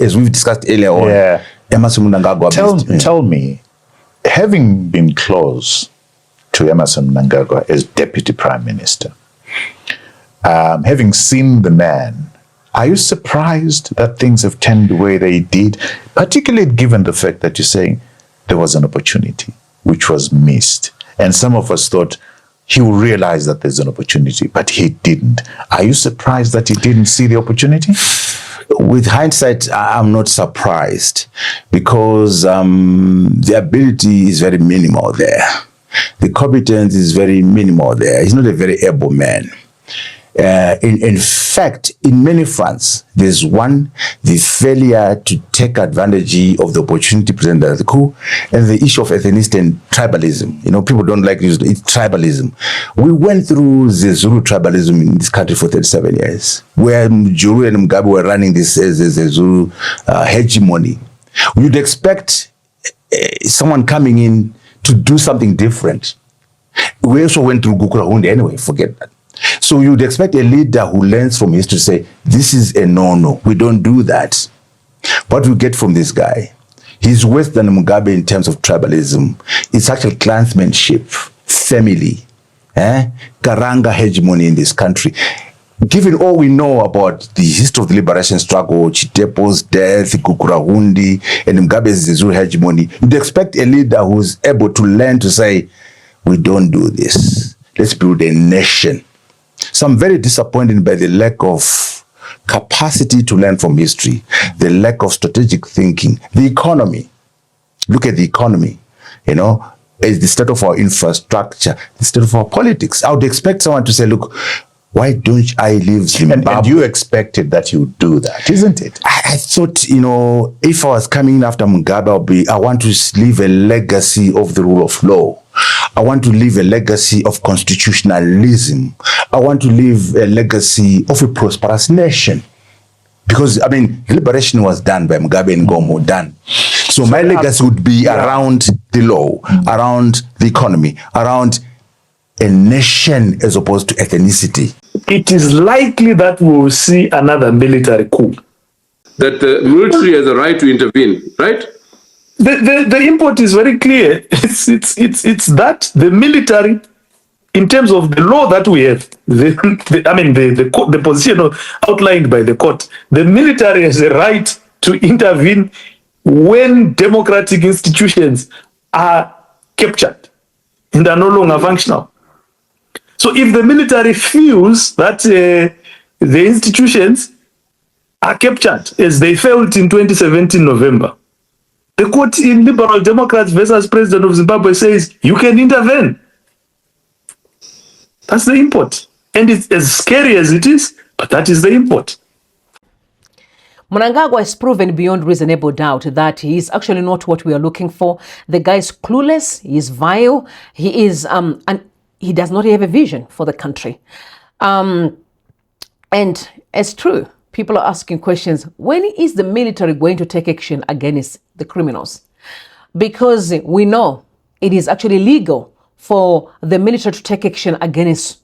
as we've discussed earlier on, Emerson Mnangagwa. Tell me, having been close to Emerson Mnangagwa as Deputy Prime Minister, having seen the man, are you surprised that things have turned the way they did, particularly given the fact that you're saying there was an opportunity which was missed, and some of us thought he will realize that there's an opportunity, but he didn't. Are you surprised that he didn't see the opportunity? With hindsight, I'm not surprised, because the ability is very minimal there. The competence is very minimal there. He's not a very able man. In fact, in many fronts, there's one, the failure to take advantage of the opportunity presented by the coup, and the issue of ethnicity and tribalism. You know, people don't like this, it's tribalism. We went through the Zulu tribalism in this country for 37 years, where Juru and Mugabe were running this as a Zulu hegemony. You'd expect someone coming in to do something different. We also went through Gukurahundi anyway, forget that. So you'd expect a leader who learns from history to say, this is a no-no, we don't do that. What we get from this guy, he's worse than Mugabe in terms of tribalism. It's actually clansmanship, family, Karanga hegemony in this country. Given all we know about the history of the liberation struggle, Chitepo's death, Gukurahundi, and Mugabe's Zulu hegemony, you'd expect a leader who's able to learn to say, we don't do this. Let's build a nation. So I'm very disappointed by the lack of capacity to learn from history, the lack of strategic thinking, the economy. Look at the economy, you know, the state of our infrastructure, the state of our politics. I would expect someone to say, look, why don't I leave Zimbabwe? And you expected that you would do that, isn't it? I thought, you know, if I was coming in after Mugabe, I want to leave a legacy of the rule of law. I want to leave a legacy of constitutionalism. I want to leave a legacy of a prosperous nation. Because, I mean, liberation was done by Mugabe and Gomo, done. So my legacy would be around the law, around the economy, around a nation as opposed to ethnicity. It is likely that we will see another military coup. That the military has a right to intervene, right? The import is very clear. It's that the military, in terms of the law that we have, the position outlined by the court, the military has a right to intervene when democratic institutions are captured and are no longer functional. So if the military feels that the institutions are captured, as they felt in 2017 November, the court in Liberal Democrats versus President of Zimbabwe says you can intervene. That's the import. And it's as scary as it is, but that is the import. Mnangagwa has proven beyond reasonable doubt that he is actually not what we are looking for. The guy is clueless, he is vile, he is and he does not have a vision for the country. And it's true. People are asking questions. When is the military going to take action against the criminals? Because we know it is actually legal for the military to take action against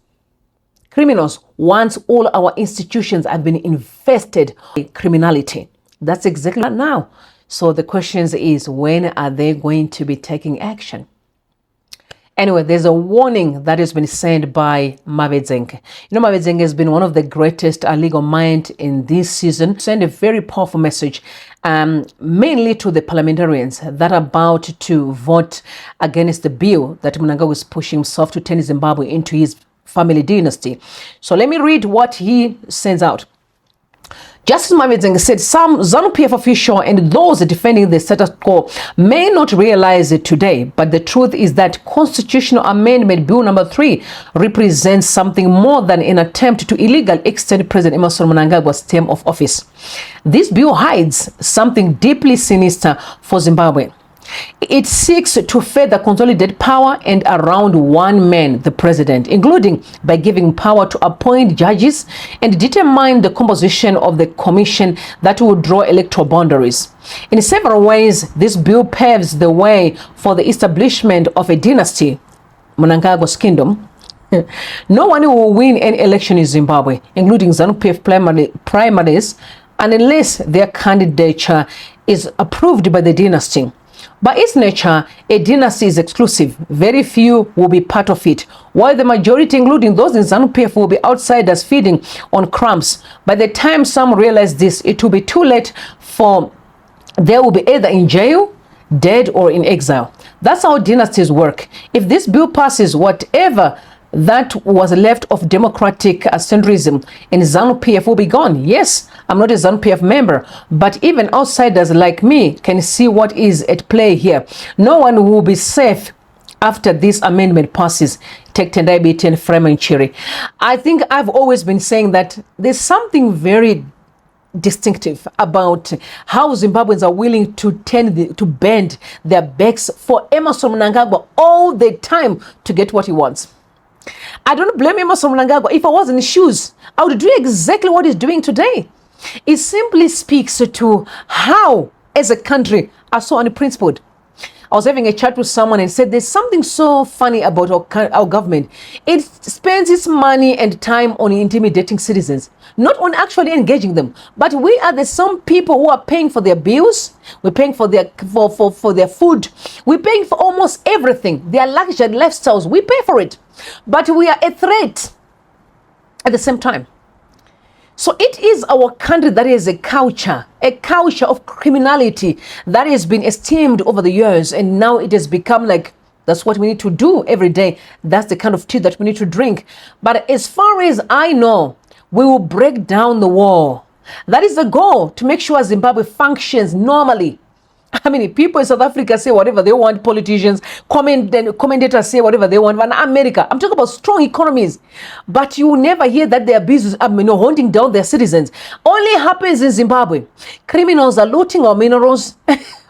criminals once all our institutions have been infested with criminality. That's exactly now. So the question is, when are they going to be taking action? Anyway, there's a warning that has been sent by Mavedzenge. You know, Mavedzenge has been one of the greatest legal minds in this season. Send a very powerful message, mainly to the parliamentarians that are about to vote against the bill that Mnangagwa is pushing himself to turn Zimbabwe into his family dynasty. So let me read what he sends out. Justice Mavedzenge said some ZANU-PF official and those defending the status quo may not realize it today, but the truth is that Constitutional Amendment Bill number 3 represents something more than an attempt to illegally extend President Emerson Mnangagwa's term of office. This bill hides something deeply sinister for Zimbabwe. It seeks to further consolidate power and around one man, the president, including by giving power to appoint judges and determine the composition of the commission that will draw electoral boundaries. In several ways, this bill paves the way for the establishment of a dynasty, Mnangagwa's kingdom. No one will win any election in Zimbabwe, including ZANU-PF primaries, and unless their candidature is approved by the dynasty. By its nature, a dynasty is exclusive. Very few will be part of it, while the majority, including those in ZANU-PF, will be outsiders feeding on crumbs. By the time some realize this, it will be too late, for they will be either in jail, dead, or in exile. That's how dynasties work. If this bill passes, whatever that was left of democratic centrism in ZANU-PF will be gone. Yes, I'm not a ZANU-PF member, but even outsiders like me can see what is at play here. No one will be safe after this amendment passes. Take Tendai Biti and Freeman Chiri. I think I've always been saying that there's something very distinctive about how Zimbabweans are willing to bend their backs for Emmerson Mnangagwa all the time to get what he wants. I don't blame Emmerson Mnangagwa. If I was in his shoes, I would do exactly what he's doing today. It simply speaks to how, as a country, are so unprincipled. I was having a chat with someone and said there's something so funny about our government. It spends its money and time on intimidating citizens, not on actually engaging them. But we are the some people who are paying for their bills. We're paying for their for their food. We're paying for almost everything. Their luxury lifestyles, we pay for it. But we are a threat at the same time. So it is our country that is a culture of criminality that has been esteemed over the years, and now it has become like that's what we need to do every day. That's the kind of tea that we need to drink. But as far as I know, we will break down the wall. That is the goal, to make sure Zimbabwe functions normally. I mean, people in South Africa say whatever they want, politicians, commentators say whatever they want. But in America, I'm talking about strong economies. But you will never hear that they are busy hunting down their citizens. Only happens in Zimbabwe. Criminals are looting our minerals.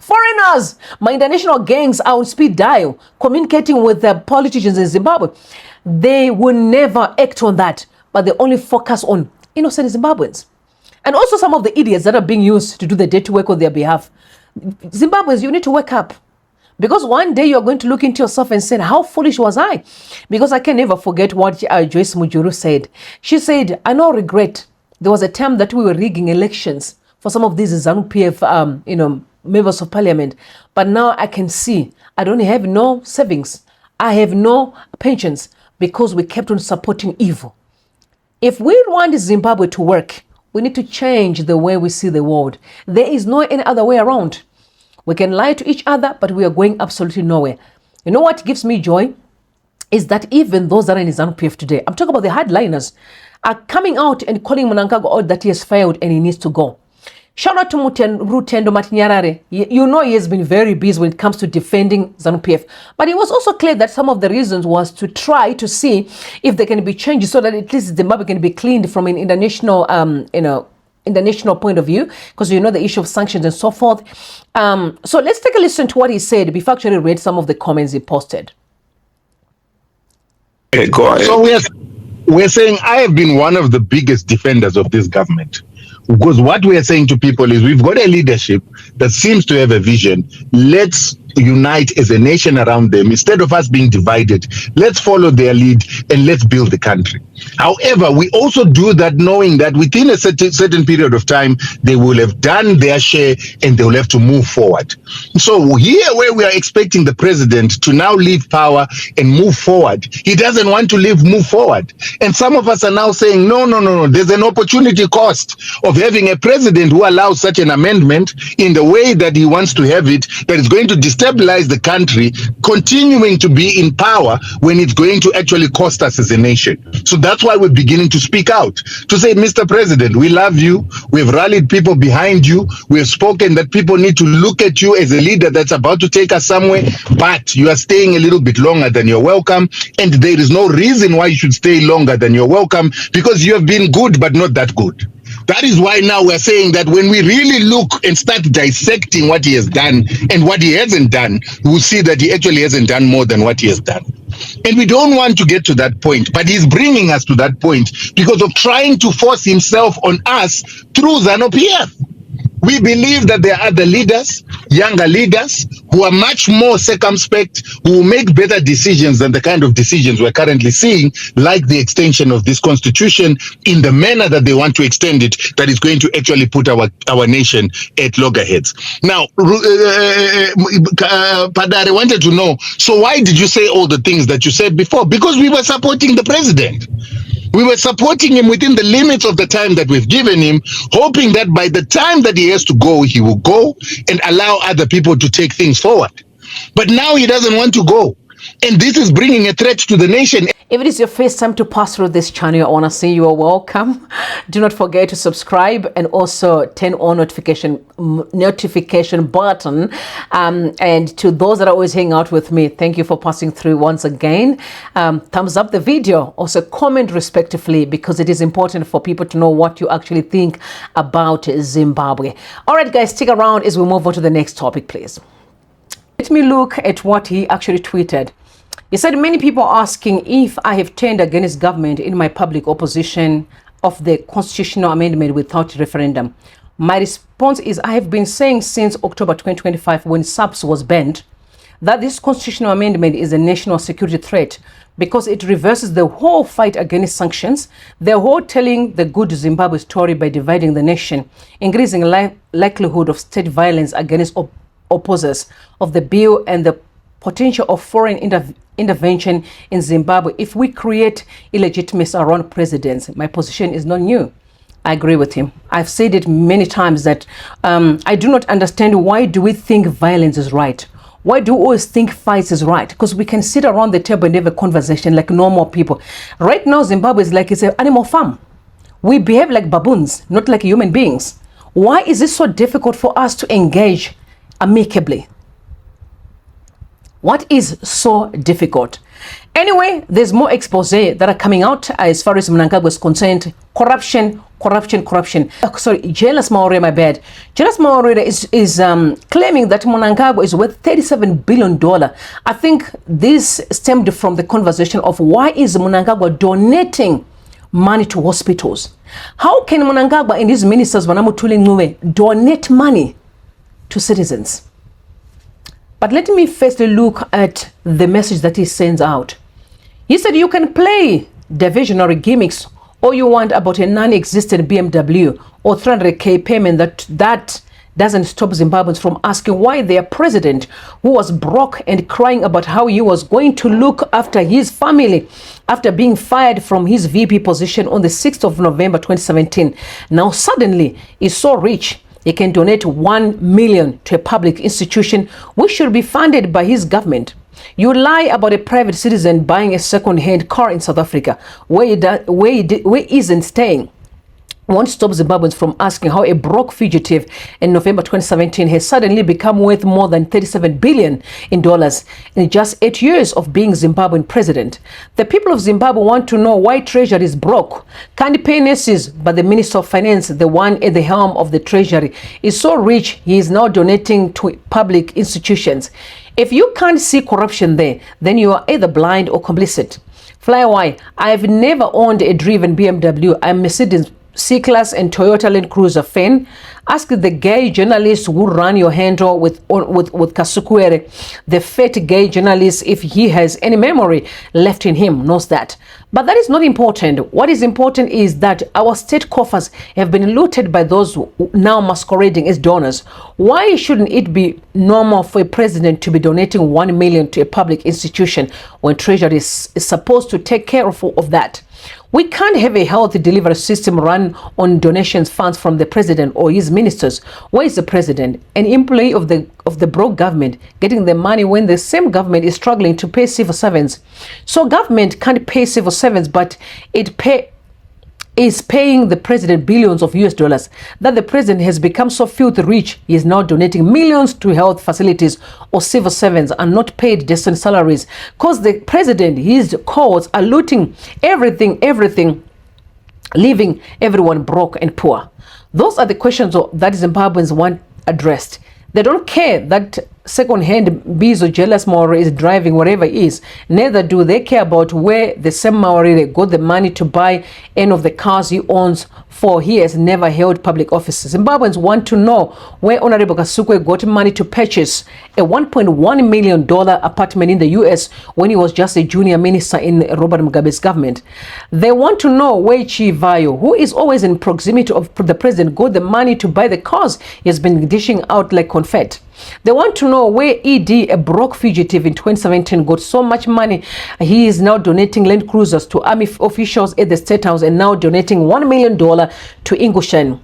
Foreigners, my international gangs are on speed dial, communicating with the politicians in Zimbabwe. They will never act on that, but they only focus on innocent Zimbabweans. And also some of the idiots that are being used to do the dirty work on their behalf. Zimbabweans, you need to wake up, because one day you're going to look into yourself and say, how foolish was I? Because I can never forget what Joyce Mujuru said. She said, I no regret. There was a time that we were rigging elections for some of these ZANU-PF, members of parliament. But now I can see I don't have no savings. I have no pensions, because we kept on supporting evil. If we want Zimbabwe to work, we need to change the way we see the world. There is no any other way around. We can lie to each other, but we are going absolutely nowhere. You know what gives me joy? Is that even those that are in ZANU-PF today, I'm talking about the hardliners, are coming out and calling Mnangagwa out that he has failed and he needs to go. Shout out to Rutendo Matinyarare. You know he has been very busy when it comes to defending ZANU-PF. But it was also clear that some of the reasons was to try to see if there can be changes so that at least Zimbabwe can be cleaned from an international, international point of view, because you know the issue of sanctions and so forth. So let's take a listen to what he said before I actually read some of the comments he posted. Okay, go ahead. So we're saying I have been one of the biggest defenders of this government. Because what we are saying to people is we've got a leadership that seems to have a vision. Let's unite as a nation around them. Instead of us being divided, let's follow their lead and let's build the country. However, we also do that knowing that within a certain period of time, they will have done their share and they will have to move forward. So here where we are expecting the president to now leave power and move forward, he doesn't want to move forward. And some of us are now saying, no, there's an opportunity cost of having a president who allows such an amendment in the way that he wants to have it, that is going to destabilize the country, continuing to be in power when it's going to actually cost us as a nation. So that's why we're beginning to speak out, to say, Mr. President, we love you. We've rallied people behind you. We have spoken that people need to look at you as a leader that's about to take us somewhere, but you are staying a little bit longer than you're welcome. And there is no reason why you should stay longer than you're welcome, because you have been good, but not that good. That is why now we're saying that when we really look and start dissecting what he has done and what he hasn't done, we'll see that he actually hasn't done more than what he has done. And we don't want to get to that point, but he's bringing us to that point because of trying to force himself on us through ZANU-PF. We believe that there are other leaders, younger leaders, who are much more circumspect, who will make better decisions than the kind of decisions we're currently seeing, like the extension of this constitution in the manner that they want to extend it, that is going to actually put our nation at loggerheads. Now, Padare wanted to know, so why did you say all the things that you said before? Because we were supporting the president. We were supporting him within the limits of the time that we've given him, hoping that by the time that he has to go, he will go and allow other people to take things forward. But now he doesn't want to go. And this is bringing a threat to the nation. If it is your first time to pass through this channel, I want to say you are welcome. Do not forget to subscribe and also turn on notification button. And to those that are always hanging out with me, thank you for passing through once again. Thumbs up the video, also comment respectively, because it is important for people to know what you actually think about Zimbabwe. All right, guys, stick around as we move on to the next topic, please. Let me look at what he actually tweeted. He said, many people are asking if I have turned against government in my public opposition of the constitutional amendment without referendum. My response is I have been saying since October 2025 when COUP was banned that this constitutional amendment is a national security threat because it reverses the whole fight against sanctions, the whole telling the good Zimbabwe story by dividing the nation, increasing likelihood of state violence against opposers of the bill and the potential of foreign intervention in Zimbabwe if we create illegitimacy around presidents. My position is not new. I agree with him. I've said it many times that I do not understand why do we think violence is right? Why do we always think fights is right? Because we can sit around the table and have a conversation like normal people. Right now, Zimbabwe is like it's an animal farm. We behave like baboons, not like human beings. Why is it so difficult for us to engage amicably? What is so difficult? Anyway, there's more expose that are coming out as far as Mnangagwa is concerned. Corruption. Jealous Maureen, my bad. Jealous Maureen is claiming that Mnangagwa is worth $37 billion. I think this stemmed from the conversation of why is Mnangagwa donating money to hospitals? How can Mnangagwa and his ministers donate money to citizens? But let me first look at the message that he sends out. He said you can play diversionary gimmicks all you want about a non-existent BMW or 300k payment that doesn't stop Zimbabweans from asking why their president, who was broke and crying about how he was going to look after his family after being fired from his VP position on the 6th of November 2017, now suddenly is so rich he can donate 1 million to a public institution which should be funded by his government. You lie about a private citizen buying a second-hand car in South Africa where he isn't staying. Won't stop Zimbabweans from asking how a broke fugitive in November 2017 has suddenly become worth more than $37 billion in just 8 years of being Zimbabwean president. The people of Zimbabwe want to know why Treasury is broke. Can't pay nurses, but the Minister of Finance, the one at the helm of the Treasury, is so rich he is now donating to public institutions. If you can't see corruption there, then you are either blind or complicit. Flyway, I've never owned a driven BMW. I'm Mercedes C-Class and Toyota Land Cruiser fan. Ask the gay journalist who ran your handle with Kasukwere, the fat gay journalist, if he has any memory left in him, knows that. But that is not important. What is important is that our state coffers have been looted by those now masquerading as donors. Why shouldn't it be normal for a president to be donating 1 million to a public institution when Treasury is supposed to take care of that? We can't have a healthy delivery system run on donations funds from the president or his ministers. Where is the president, an employee of the broke government, getting the money when the same government is struggling to pay civil servants? So government can't pay civil servants, but it is paying the president billions of US dollars. That the president has become so filthy rich, he is now donating millions to health facilities, or civil servants are not paid decent salaries because the president, his courts are looting everything, leaving everyone broke and poor. Those are the questions that Zimbabweans want addressed. They don't care that second-hand Bizo jealous Maori is driving whatever it is, neither do they care about where the same Maori they got the money to buy any of the cars he owns, for he has never held public offices. Zimbabweans want to know where Honorable Kasukwe got money to purchase a $1.1 million apartment in the US when he was just a junior minister in Robert Mugabe's government. They want to know where Chivayo, who is always in proximity of the president, got the money to buy the cars he has been dishing out like confetti. They want to know where ED, a broke fugitive in 2017, got so much money. He is now donating Land Cruisers to army officials at the State House and now donating $1 million to Ingushen.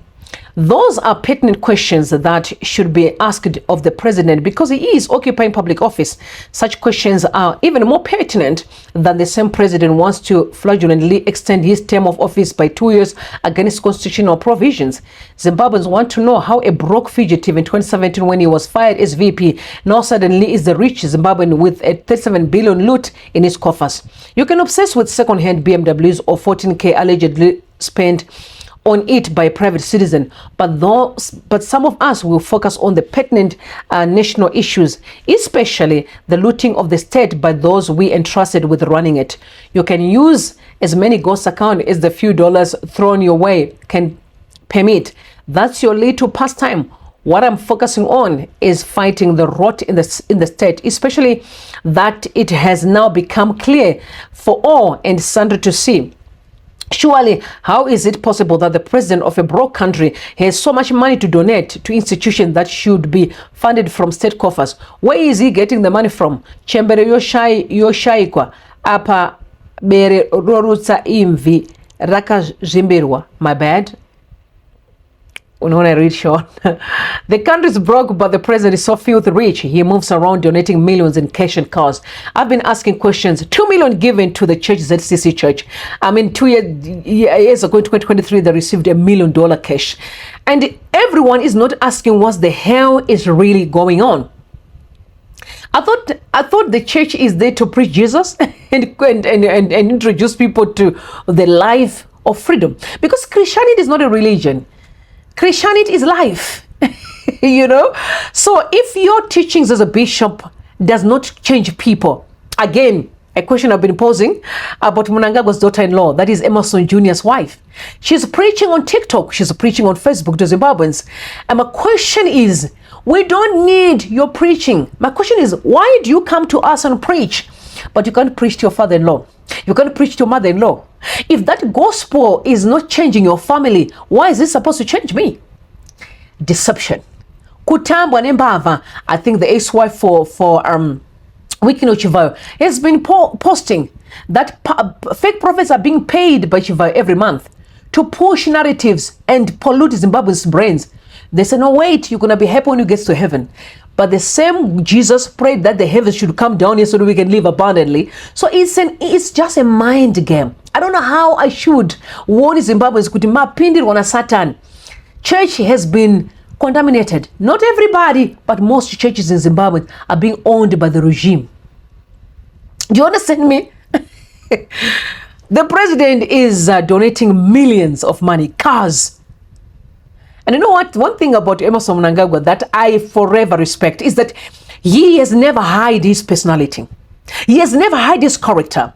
Those are pertinent questions that should be asked of the president because he is occupying public office. Such questions are even more pertinent than the same president wants to fraudulently extend his term of office by 2 years against constitutional provisions. Zimbabweans want to know how a broke fugitive in 2017 when he was fired as VP now suddenly is the rich Zimbabwean with a 37 billion loot in his coffers. You can obsess with second-hand BMWs or 14K allegedly spent on it by a private citizen, but some of us will focus on the pertinent national issues, especially the looting of the state by those we entrusted with running it. You can use as many ghost accounts as the few dollars thrown your way can permit. That's your little pastime. What I'm focusing on is fighting the rot in the state, especially that it has now become clear for all and sundry to see. Surely, how is it possible that the president of a broke country has so much money to donate to institutions that should be funded from state coffers? Where is he getting the money from? Chembere yoshaikwa apa bere rorutsa imvi rakazvimbirwa. My bad. When I read short. The country is broke, but the president is so filthy rich. He moves around donating millions in cash and cars. I've been asking questions. 2 million given to the church, ZCC church. I mean, 2 years ago in 2023, they received $1 million cash. And everyone is not asking what the hell is really going on. I thought the church is there to preach Jesus and introduce people to the life of freedom. Because Christianity is not a religion. Christianity is life, you know. So if your teachings as a bishop does not change people, again, a question I've been posing about Mnangagwa's daughter-in-law, that is Emerson Jr.'s wife. She's preaching on TikTok. She's preaching on Facebook to Zimbabweans. And my question is, we don't need your preaching. My question is, why do you come to us and preach, but you can't preach to your father-in-law? You can't preach to your mother-in-law. If that gospel is not changing your family, why is it supposed to change me? Deception. Kutambwa nembava. I think the ex-wife for Wikino Chivayo has been posting that fake prophets are being paid by Chivayo every month to push narratives and pollute Zimbabwe's brains. They say, no, wait, you're going to be happy when you get to heaven. But the same Jesus prayed that the heavens should come down here so that we can live abundantly. So it's just a mind game. I don't know how I should warn Zimbabweans kuti mapindirwa wana Satan. Church has been contaminated. Not everybody, but most churches in Zimbabwe are being owned by the regime. Do you understand me? The president is donating millions of money, cars. And you know what? One thing about Emerson Mnangagwa that I forever respect is that he has never hid his personality. He has never hid his character.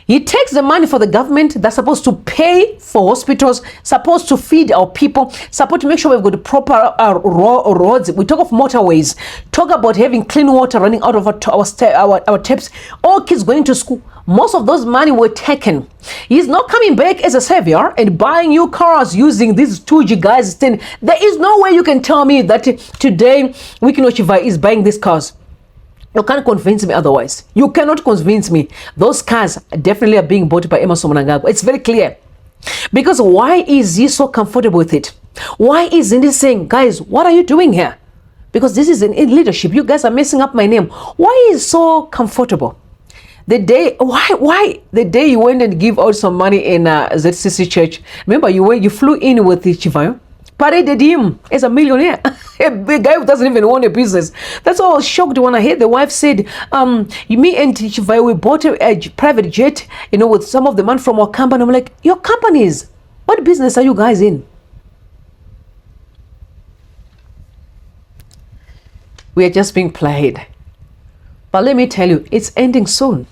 He takes the money for the government that's supposed to pay for hospitals, supposed to feed our people, supposed to make sure we've got proper roads. We talk of motorways, talk about having clean water running out of our taps, all kids going to school. Most of those money were taken. He's not coming back as a savior and buying new cars using these 2G guys. There is no way you can tell me that today Wikino Chivayo is buying these cars. You can't convince me otherwise. You cannot convince me. Those cars definitely are being bought by Emerson Mnangagwa. It's very clear. Because why is he so comfortable with it? Why isn't he saying, guys, what are you doing here? Because this is in leadership. You guys are messing up my name. Why is he so comfortable? The day you went and give out some money in ZCC church, remember you flew in with the Chivayo, paraded him as a millionaire, a guy who doesn't even own a business. That's why I was shocked when I heard the wife said, me and Chivayo, we bought a private jet, with some of the money from our company. I'm like, your companies, what business are you guys in? We are just being played. But let me tell you, it's ending soon.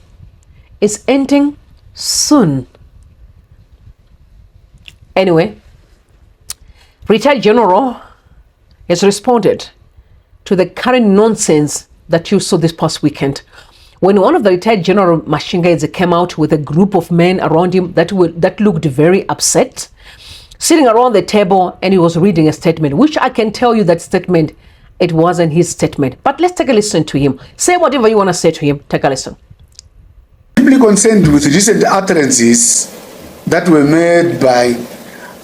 It's ending soon. Anyway, retired general has responded to the current nonsense that you saw this past weekend, when one of the retired general Mnangagwa came out with a group of men around him that looked very upset, sitting around the table, and he was reading a statement, which I can tell you that statement, it wasn't his statement. But let's take a listen to him. Say whatever you want to say to him. Take a listen. Deeply concerned with recent utterances that were made by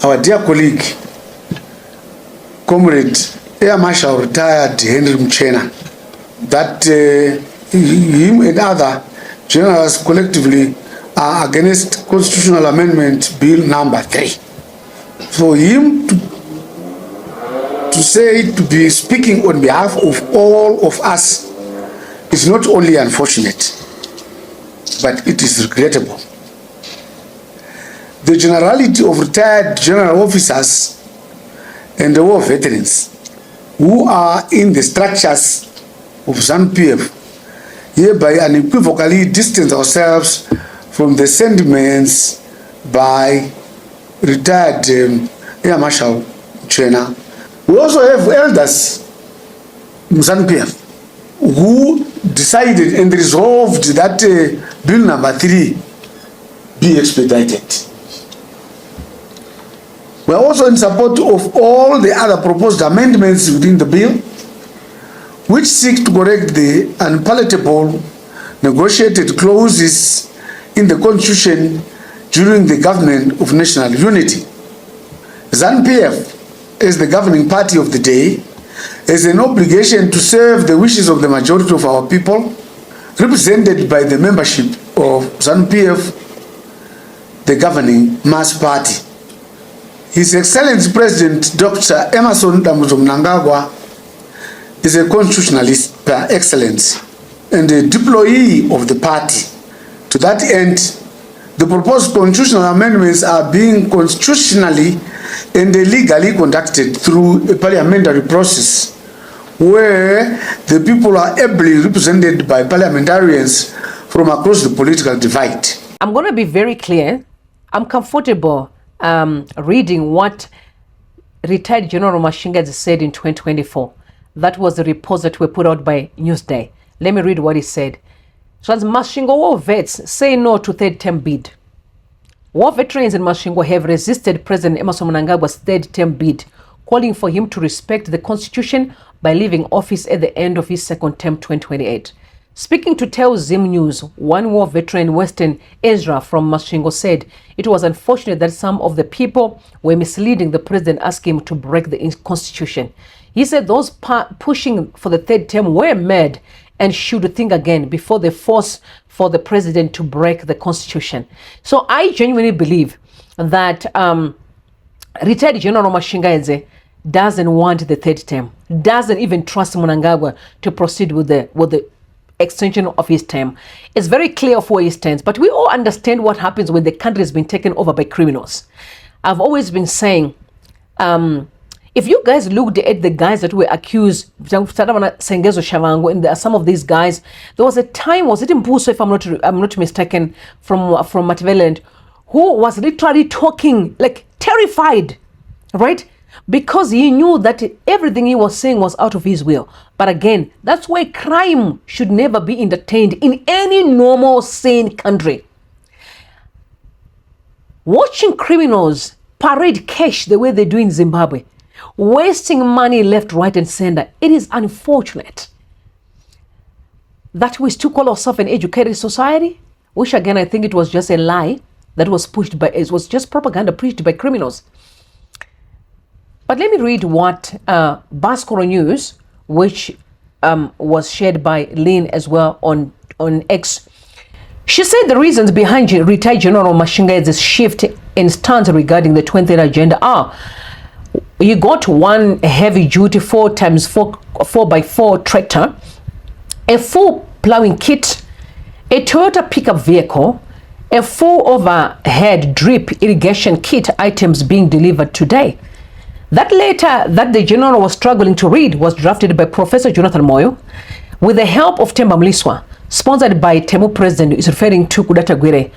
our dear colleague, Comrade Air Marshal retired Henry Mchena, that him and other generals collectively are against Constitutional Amendment Bill number 3. For him to say, to be speaking on behalf of all of us is not only unfortunate, but it is regrettable. The generality of retired general officers and the war veterans who are in the structures of ZANU-PF hereby unequivocally distance ourselves from the sentiments by retired Air Marshal Mchena. We also have elders in ZANU-PF who decided and resolved that bill number 3 be expedited. We are also in support of all the other proposed amendments within the bill, which seek to correct the unpalatable negotiated clauses in the Constitution during the government of national unity. ZANU-PF, as the governing party of the day, has an obligation to serve the wishes of the majority of our people, represented by the membership of ZANU-PF, the governing mass party. His Excellency President Dr. Emmerson Mnangagwa is a constitutionalist par excellence and a deployee of the party. To that end, the proposed constitutional amendments are being constitutionally and legally conducted through a parliamentary process where the people are ably represented by parliamentarians from across the political divide. I'm going to be very clear. I'm comfortable reading what retired General Mnangagwa said in 2024. That was the reports that were put out by Newsday. Let me read what he said. So, Masvingo war vets say no to third term bid. War veterans in Masvingo have resisted President Emmerson Mnangagwa's third term bid, calling for him to respect the Constitution by leaving office at the end of his second term, 2028. Speaking to Tell Zim News, one war veteran, Western Ezra from Masvingo, said it was unfortunate that some of the people were misleading the president, asking him to break the Constitution. He said those pushing for the third term were mad and should think again before they force for the president to break the Constitution. So I genuinely believe that retired General Mnangagwa doesn't want the third term, doesn't even trust Mnangagwa to proceed with the extension of his term. It's very clear of where he stands, but we all understand what happens when the country has been taken over by criminals. I've always been saying, if you guys looked at the guys that were accused, and some of these guys, there was a time, was it in Mpuso, if I'm not mistaken, from Machiavelli, who was literally talking like terrified, right? Because he knew that everything he was saying was out of his will. But again, that's why crime should never be entertained in any normal, sane country. Watching criminals parade cash the way they do in Zimbabwe, wasting money left, right, and center, it is unfortunate that we still call ourselves an educated society, which again, I think it was just a lie that was pushed by, it was just propaganda preached by criminals. But let me read what Baskoro News, which was shared by Lynn as well on X. She said the reasons behind retired General Mnangagwa's shift in stance regarding the 20th agenda are: you got one heavy-duty 4x4 tractor, a full plowing kit, a Toyota pickup vehicle, a full overhead drip irrigation kit items being delivered today. That letter that the general was struggling to read was drafted by Professor Jonathan Moyo with the help of Themba Mliswa, sponsored by Temu President, is referring to Kudata Gwire,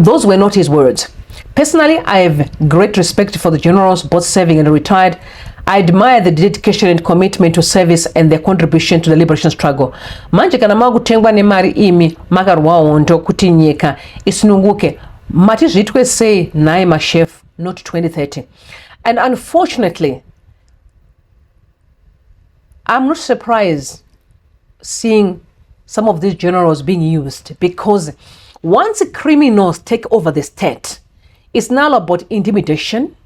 those were not his words. Personally, I have great respect for the generals, both serving and retired. I admire the dedication and commitment to service and their contribution to the liberation struggle. Manje kana magu tengwa ne mari imi magarwa ondo kutinyeka isinunguke mati zitwe say naima chef not 2030. And unfortunately, I'm not surprised seeing some of these generals being used, because once criminals take over the state, it's now about intimidation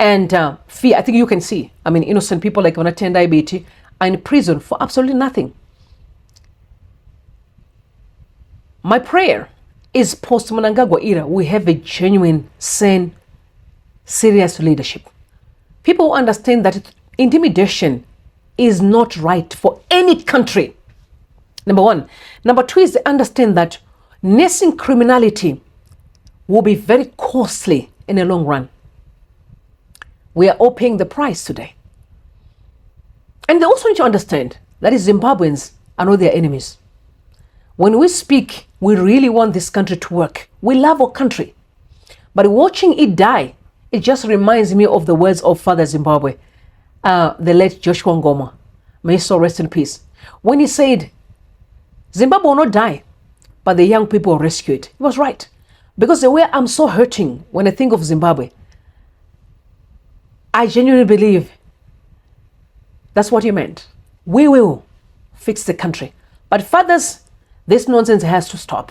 and fear. I think you can see, innocent people like Onatenda Ibiti are in prison for absolutely nothing. My prayer is post Mnangagwa era, we have a genuine, sane, serious leadership. People understand that intimidation is not right for any country. Number one. Number two is they understand that nursing criminality will be very costly in the long run. We are all paying the price today. And they also need to understand that Zimbabweans are not their enemies. When we speak, we really want this country to work. We love our country. But watching it die, it just reminds me of the words of Father Zimbabwe, the late Joshua Ngoma. May his soul rest in peace. When he said, Zimbabwe will not die, but the young people will rescue it. He was right. Because the way I'm so hurting when I think of Zimbabwe, I genuinely believe that's what he meant. We will fix the country. But fathers, this nonsense has to stop.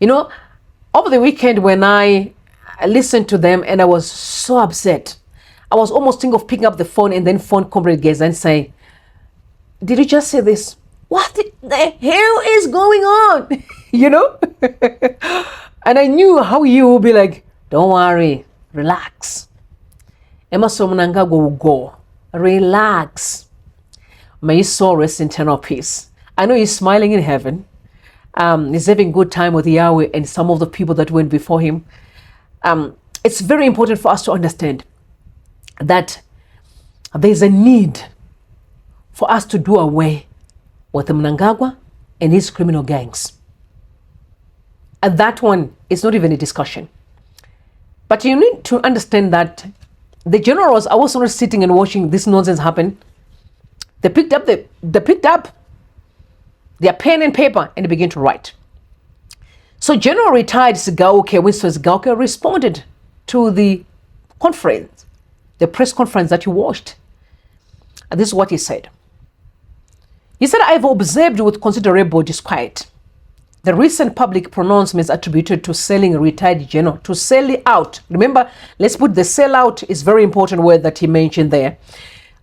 Over the weekend when I listened to them and I was so upset, I was almost thinking of picking up the phone and then phone Comrade Geza and say, did you just say this? What the hell is going on? And I knew how you would be like, don't worry, relax. Emmerson Mnangagwa will go. Relax. May his soul rest in eternal peace. I know he's smiling in heaven. He's having good time with Yahweh and some of the people that went before him. It's very important for us to understand that there's a need for us to do away with Mnangagwa and his criminal gangs. And that one is not even a discussion. But you need to understand that the generals are also not sitting and watching this nonsense happen. They picked up their pen and paper and they began to write. So General retired Winston Sigauke responded to the conference, the press conference that you watched. And this is what he said. He said, I've observed with considerable disquiet the recent public pronouncements attributed to selling a retired general, to sell it out. Remember, let's put the sell out is very important word that he mentioned there.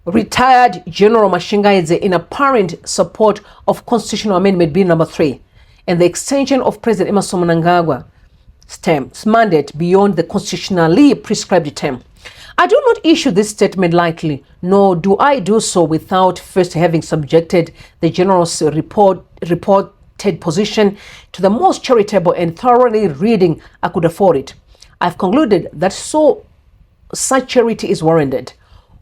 Retired General Mashingaidze in apparent support of Constitutional Amendment Bill number 3 and the extension of President Emmerson Mnangagwa's mandate beyond the constitutionally prescribed term. I do not issue this statement lightly, nor do I do so without first having subjected the General's reported position to the most charitable and thoroughly reading I could afford it. I've concluded that such charity is warranted.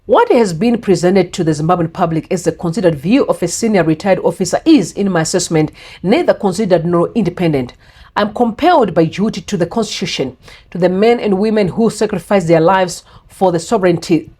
What has been presented to the Zimbabwean public as the considered view of a senior retired officer is, in my assessment, neither considered nor independent. I'm compelled by duty to the Constitution, to the men and women who sacrificed their lives for the sovereignty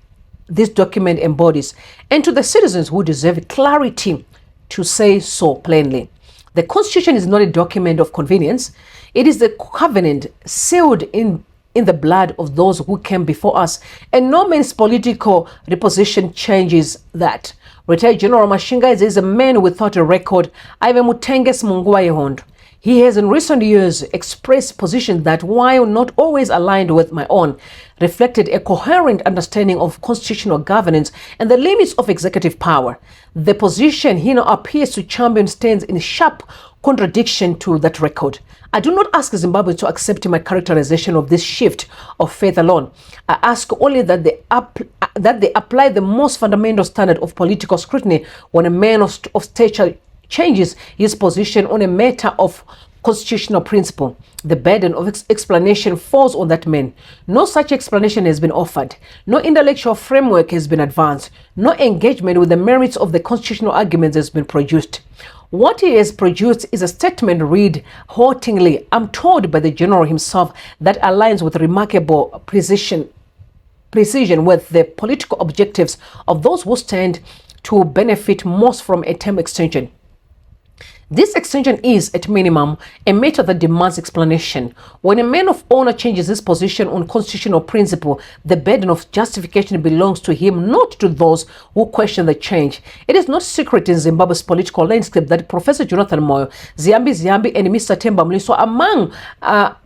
this document embodies, and to the citizens who deserve clarity to say so plainly. The Constitution is not a document of convenience. It is the covenant sealed in the blood of those who came before us, and no man's political reposition changes that. Retired General Mashingaidze is a man without a record. Ive Mutenges Mungwa Yehondo. He has in recent years expressed positions that, while not always aligned with my own, reflected a coherent understanding of constitutional governance and the limits of executive power. The position he now appears to champion stands in sharp contradiction to that record. I do not ask Zimbabwe to accept my characterization of this shift of faith alone. I ask only that they apply the most fundamental standard of political scrutiny when a man of stature changes his position on a matter of constitutional principle, the burden of explanation falls on that man. No such explanation has been offered. No intellectual framework has been advanced. No engagement with the merits of the constitutional arguments has been produced. What he has produced is a statement read haltingly, I'm told by the general himself, that aligns with remarkable precision with the political objectives of those who stand to benefit most from a term extension. This extension is, at minimum, a matter that demands explanation. When a man of honor changes his position on constitutional principle, the burden of justification belongs to him, not to those who question the change. It is not secret in Zimbabwe's political landscape that Professor Jonathan Moyo, Ziambi, and Mr. Themba Mliso are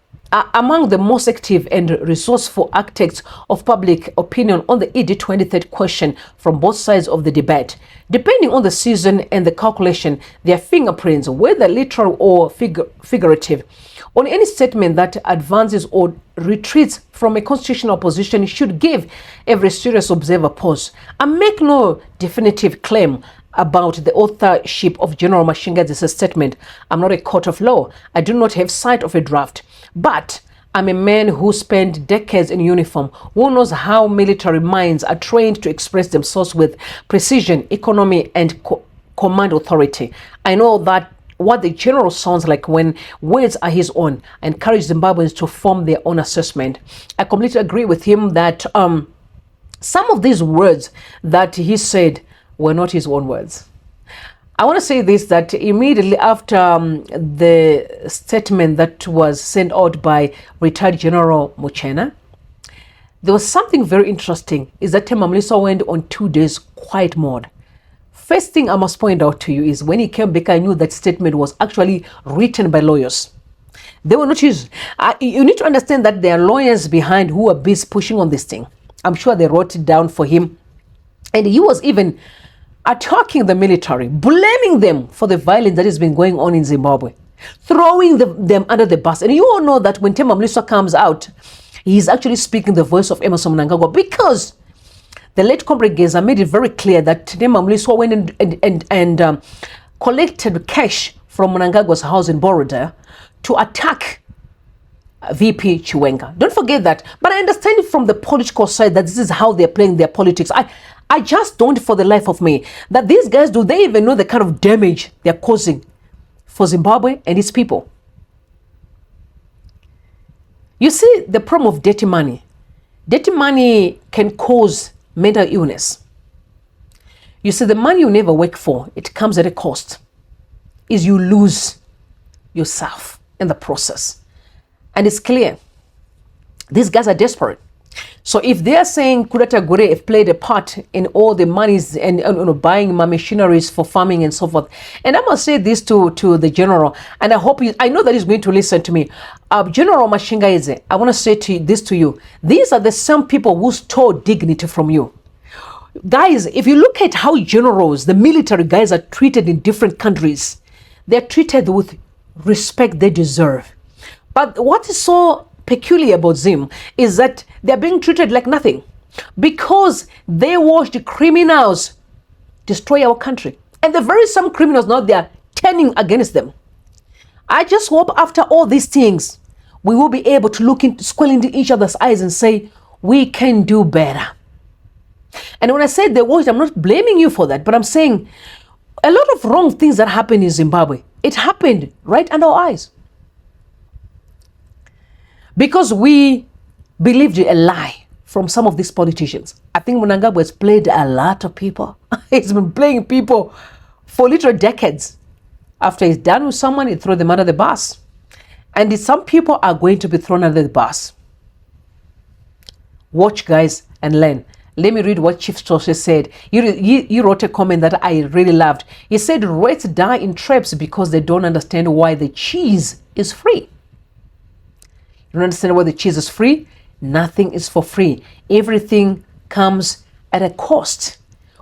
among the most active and resourceful architects of public opinion on the ED 23rd question from both sides of the debate. Depending on the season and the calculation, their fingerprints, whether literal or figurative, on any statement that advances or retreats from a constitutional position should give every serious observer pause. I make no definitive claim about the authorship of General Mashinga's statement. I'm not a court of law. I do not have sight of a draft. But I'm a man who spent decades in uniform, who knows how military minds are trained to express themselves with precision, economy, and command authority. I know that what the general sounds like when words are his own. I encourage Zimbabweans to form their own assessment. I completely agree with him that some of these words that he said were not his own words. I want to say this, that immediately after the statement that was sent out by retired General Muchena, there was something very interesting, is that Themba Mliso went on 2 days quiet mode. First thing I must point out to you is when he came back, I knew that statement was actually written by lawyers. They were not his. You need to understand that there are lawyers behind who are busy pushing on this thing. I'm sure they wrote it down for him. And he was even attacking the military, blaming them for the violence that has been going on in Zimbabwe, throwing them under the bus. And you all know that when Themba Mliso comes out, he's actually speaking the voice of Emmerson Mnangagwa, because the late Comrade Geza made it very clear that Themba Mliso went and collected cash from Mnangagwa's house in Boroda to attack VP Chiwenga. Don't forget that. But I understand from the political side that this is how they're playing their politics. I just don't, for the life of me, that these guys, do they even know the kind of damage they're causing for Zimbabwe and its people? You see, the problem of dirty money. Dirty money can cause mental illness. You see, the money you never work for, it comes at a cost. Is you lose yourself in the process. And it's clear, these guys are desperate. So if they are saying Kudata Gure have played a part in all the monies and buying my machineries for farming and so forth, and I must say this to the general, and I know that he's going to listen to me. General Mashinga, I want to say this to you. These are the same people who stole dignity from you. Guys, if you look at how generals, the military guys, are treated in different countries, they're treated with respect they deserve. But what is so peculiar about Zim is that they're being treated like nothing, because they watched criminals destroy our country. And the very same criminals now, they are turning against them. I just hope after all these things, we will be able to square into each other's eyes and say, we can do better. And when I say they watched, I'm not blaming you for that, but I'm saying a lot of wrong things that happened in Zimbabwe, it happened right under our eyes. Because we believed a lie from some of these politicians. I think Mnangagwa has played a lot of people. He's been playing people for literal decades. After he's done with someone, he throws them under the bus. And some people are going to be thrown under the bus. Watch, guys, and learn. Let me read what Chief Stoshe said. He wrote a comment that I really loved. He said, rats die in traps because they don't understand why the cheese is free. You don't understand why the cheese is free? Nothing is for free. Everything comes at a cost.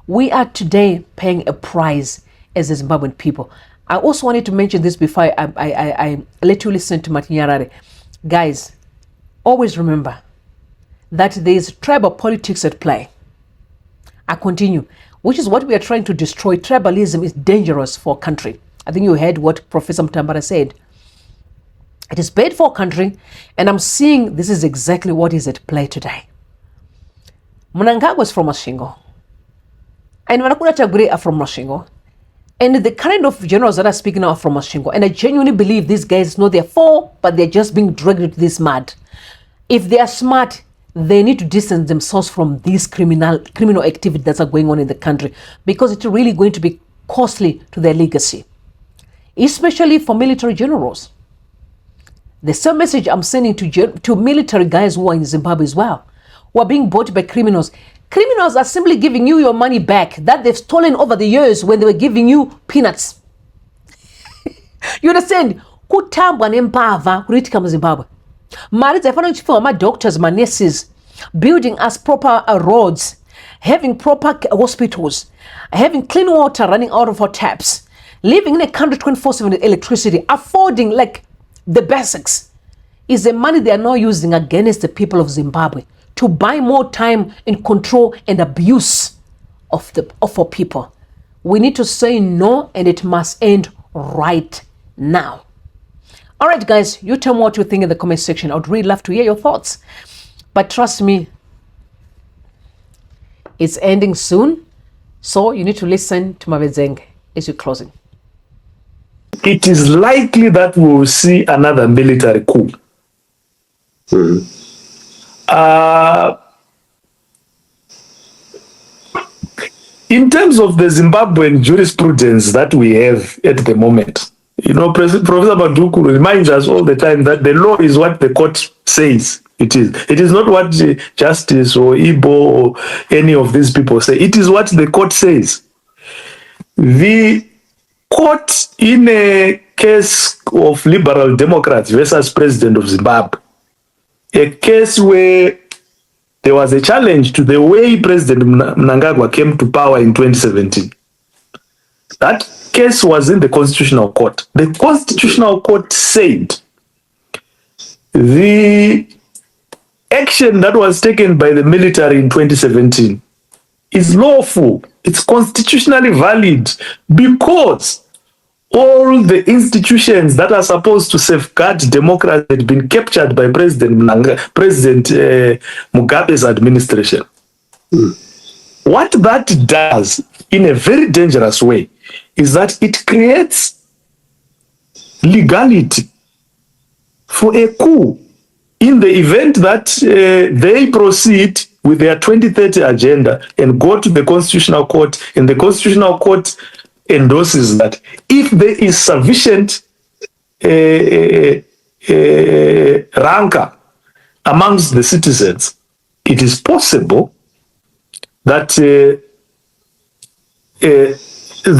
We are today paying a price as a Zimbabwean people. I also wanted to mention this before I let you listen to Martin Yarare. Guys, always remember that there is tribal politics at play. I continue, which is what we are trying to destroy. Tribalism is dangerous for a country. I think you heard what Professor Mtambara said. It is bad for our country, and I'm seeing this is exactly what is at play today. Mnangagwa is from Masvingo, and Vanakuna Chaguri are from Masvingo, and the kind of generals that are speaking now are from Masvingo, and I genuinely believe these guys know they're for, but they're just being dragged into this mud. If they are smart, they need to distance themselves from these criminal activities that are going on in the country, because it's really going to be costly to their legacy, especially for military generals. The same message I'm sending to military guys who are in Zimbabwe as well, who are being bought by criminals. Criminals are simply giving you your money back that they've stolen over the years when they were giving you peanuts. You understand? Kutambwa nempava kuritika mu Zimbabwe. Mari dzaifanira kuchipiwa ma-doctors, ma-nurses, building us proper roads, having proper hospitals, having clean water running out of our taps, living in a country 24/7 with electricity, affording like the basics, is the money they are now using against the people of Zimbabwe to buy more time in control and abuse of our people. We need to say no, and it must end right now. All right, guys, you tell me what you think in the comment section. I would really love to hear your thoughts. But trust me, it's ending soon, so you need to listen to Mavedzeng as you're closing. It is likely that we will see another military coup. In terms of the Zimbabwean jurisprudence that we have at the moment, you know, Professor Baduku reminds us all the time that the law is what the court says it is. It is not what Justice or Igbo or any of these people say. It is what the court says. The court, in a case of Liberal Democrats versus President of Zimbabwe, a case where there was a challenge to the way President Mnangagwa came to power in 2017. That case was in the Constitutional Court. The Constitutional Court said the action that was taken by the military in 2017 is lawful. It's constitutionally valid because all the institutions that are supposed to safeguard democracy had been captured by President Mugabe's administration. What that does in a very dangerous way is that it creates legality for a coup in the event that they proceed with their 2030 agenda and go to the Constitutional Court, and the Constitutional Court endorses that. If there is sufficient rancor amongst the citizens, it is possible that there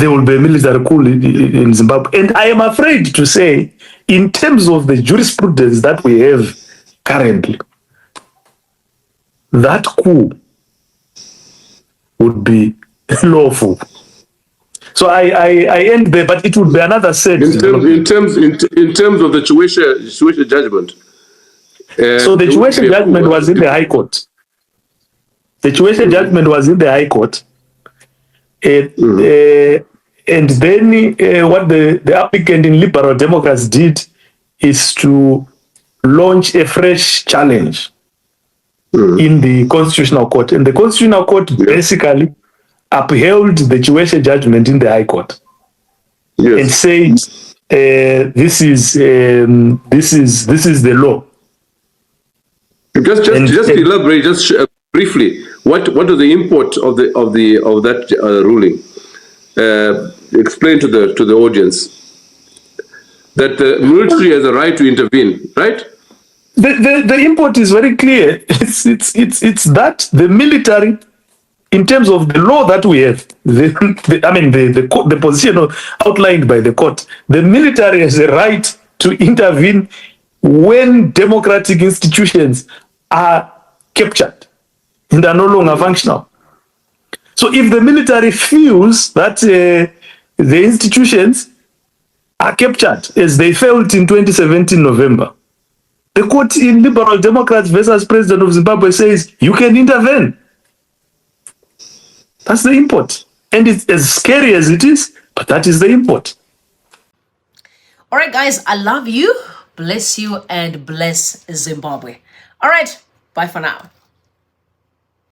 will be a military coup in Zimbabwe. And I am afraid to say, in terms of the jurisprudence that we have currently, that coup would be lawful. So I end there, but it would be another set. In terms of the Chiweshe judgment. So the Chiweshe judgment was in the High Court. The Chiweshe judgment was in the High Court. And then what the applicant in Liberal Democrats did is to launch a fresh challenge in the Constitutional Court. And the Constitutional Court basically upheld the Chiweshe judgment in the High Court and said this is the law. Just elaborate briefly. What was the import of that ruling? Explain to the audience that the military has a right to intervene, right? The import is very clear. It's that the military, in terms of the law that we have, the position outlined by the court, the military has a right to intervene when democratic institutions are captured and are no longer functional. So if the military feels that the institutions are captured, as they felt in 2017 November, the court in Liberal Democrats versus President of Zimbabwe says you can intervene. That's the import. And it's as scary as it is, but that is the import. All right, guys, I love you. bless you and bless Zimbabwe. All right, bye for now.